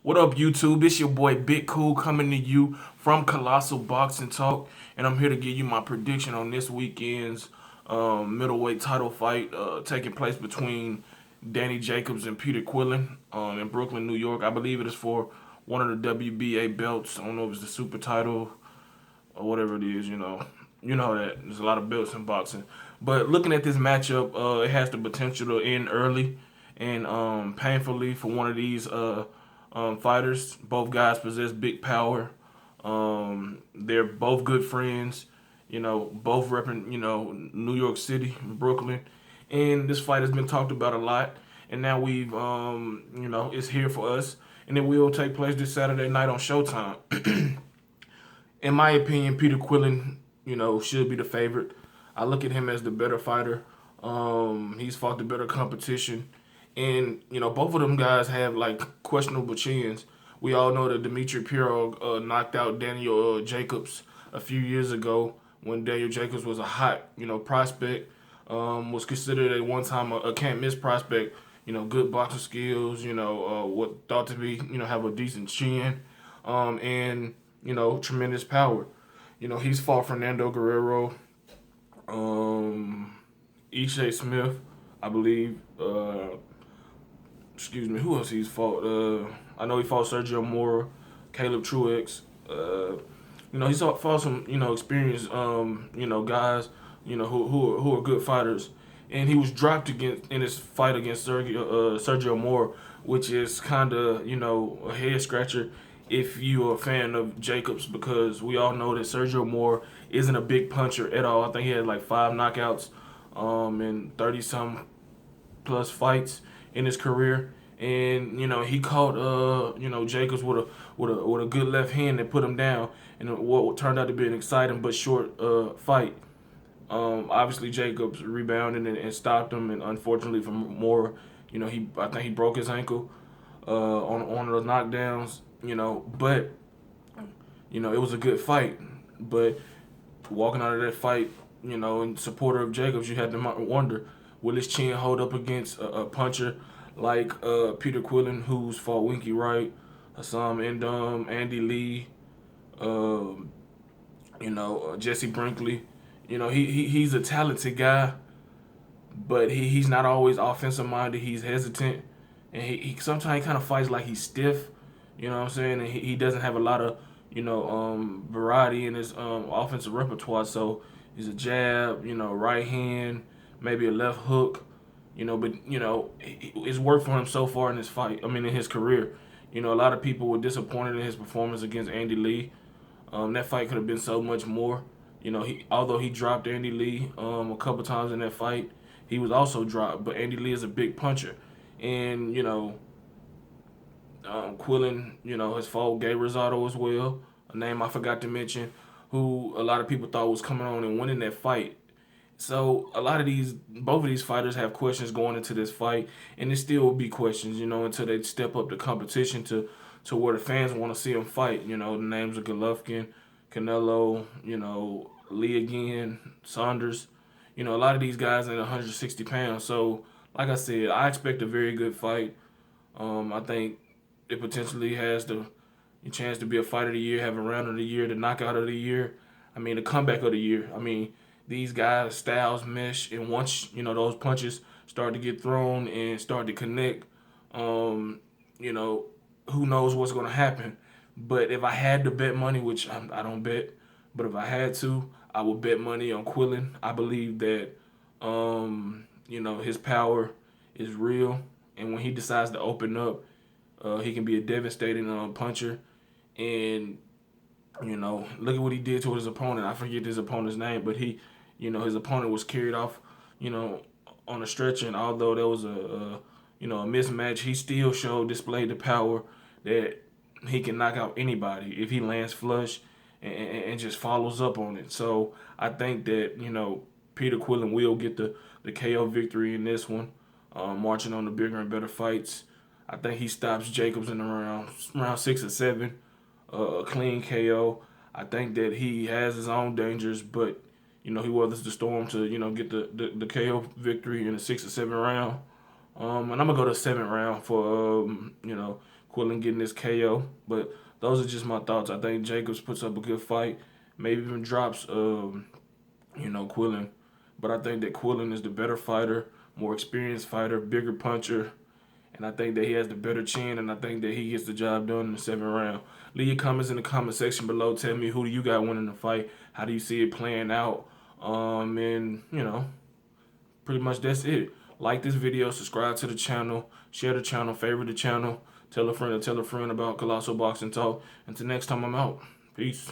What up, YouTube? It's your boy Big Cool coming to you from Colossal Boxing Talk, and I'm here to give you my prediction on this weekend's middleweight title fight taking place between Danny Jacobs and Peter Quillin in Brooklyn, New York. I believe it is for one of the WBA belts. I don't know if it's the super title or whatever it is. You know that there's a lot of belts in boxing. But looking at this matchup, it has the potential to end early and painfully for one of these fighters. Both guys possess big power. They're both good friends. Both repping New York City, Brooklyn, and this fight has been talked about a lot. And now it's here for us, and it will take place this Saturday night on Showtime. In my opinion, Peter Quillin, should be the favorite. I look at him as the better fighter. He's fought the better competition, and both of them guys have like questionable chins. We all know that Dimitri Pirog knocked out Daniel Jacobs a few years ago when Daniel Jacobs was a hot, prospect. Was considered at one time a can't miss prospect. Good boxing skills. What thought to be, have a decent chin, and tremendous power. He's fought Fernando Guerrero, E.J. Smith, I believe. Excuse me, who else he's fought? I know he fought Sergio Mora, Caleb Truex. He's fought some, experienced, guys, who are good fighters. And he was dropped against in his fight against Sergio Mora, which is kind of, a head scratcher if you're a fan of Jacobs, because we all know that Sergio Mora isn't a big puncher at all. I think he had like 5 knockouts in 30 some plus fights in his career. And he caught Jacobs with a good left hand that put him down, and what turned out to be an exciting but short fight. Obviously Jacobs rebounded and stopped him, and unfortunately for Moore, I think he broke his ankle on those knockdowns. But it was a good fight. But walking out of that fight, in supporter of Jacobs, you had to wonder, will his chin hold up against a puncher like Peter Quillin, who's fought Winky Wright, Hassan Endom, Andy Lee, Jesse Brinkley. He's a talented guy, but he's not always offensive minded. He's hesitant, and he sometimes kind of fights like he's stiff. You know what I'm saying? And he doesn't have a lot of variety in his offensive repertoire. So he's a jab, right hand, maybe a left hook. But it's worked for him so far in his fight. I mean, in his career. A lot of people were disappointed in his performance against Andy Lee. That fight could have been so much more. Although he dropped Andy Lee a couple times in that fight, he was also dropped. But Andy Lee is a big puncher, and Quillin, has fought Gay Rosado as well, a name I forgot to mention, who a lot of people thought was coming on and winning that fight. So both of these fighters have questions going into this fight, and there still will be questions, until they step up the competition to where the fans want to see them fight. The names of Golovkin, Canelo, Lee again, Saunders. A lot of these guys in 160 pounds. So, like I said, I expect a very good fight. I think it potentially has the chance to be a fight of the year, have a round of the year, the knockout of the year. I mean, the comeback of the year. I mean, these guys' styles mesh, and once those punches start to get thrown and start to connect, who knows what's going to happen. But if I had to bet money, which I don't bet, but if I had to, I would bet money on Quillin. I believe that his power is real, and when he decides to open up, he can be a devastating puncher. And look at what he did to his opponent. I forget his opponent's name, but his opponent was carried off, on a stretcher, and although there was a mismatch, he still displayed the power that he can knock out anybody if he lands flush and just follows up on it. So I think that Peter Quillin will get the KO victory in this one, marching on the bigger and better fights. I think he stops Jacobs in the round 6 or 7, a clean KO. I think that he has his own dangers, but he weathers the storm to get the KO victory in the 6 or 7 round. And I'm gonna go to 7th round for Quillin getting this KO. But those are just my thoughts. I think Jacobs puts up a good fight, maybe even drops, Quillin. But I think that Quillin is the better fighter, more experienced fighter, bigger puncher, and I think that he has the better chin, and I think that he gets the job done in the 7th round. Leave your comments in the comment section below. Tell me, who do you got winning the fight? How do you see it playing out? And pretty much that's it. Like this video, subscribe to the channel, share the channel, favorite the channel, tell a friend about Colossal Boxing Talk. Until next time, I'm out. Peace.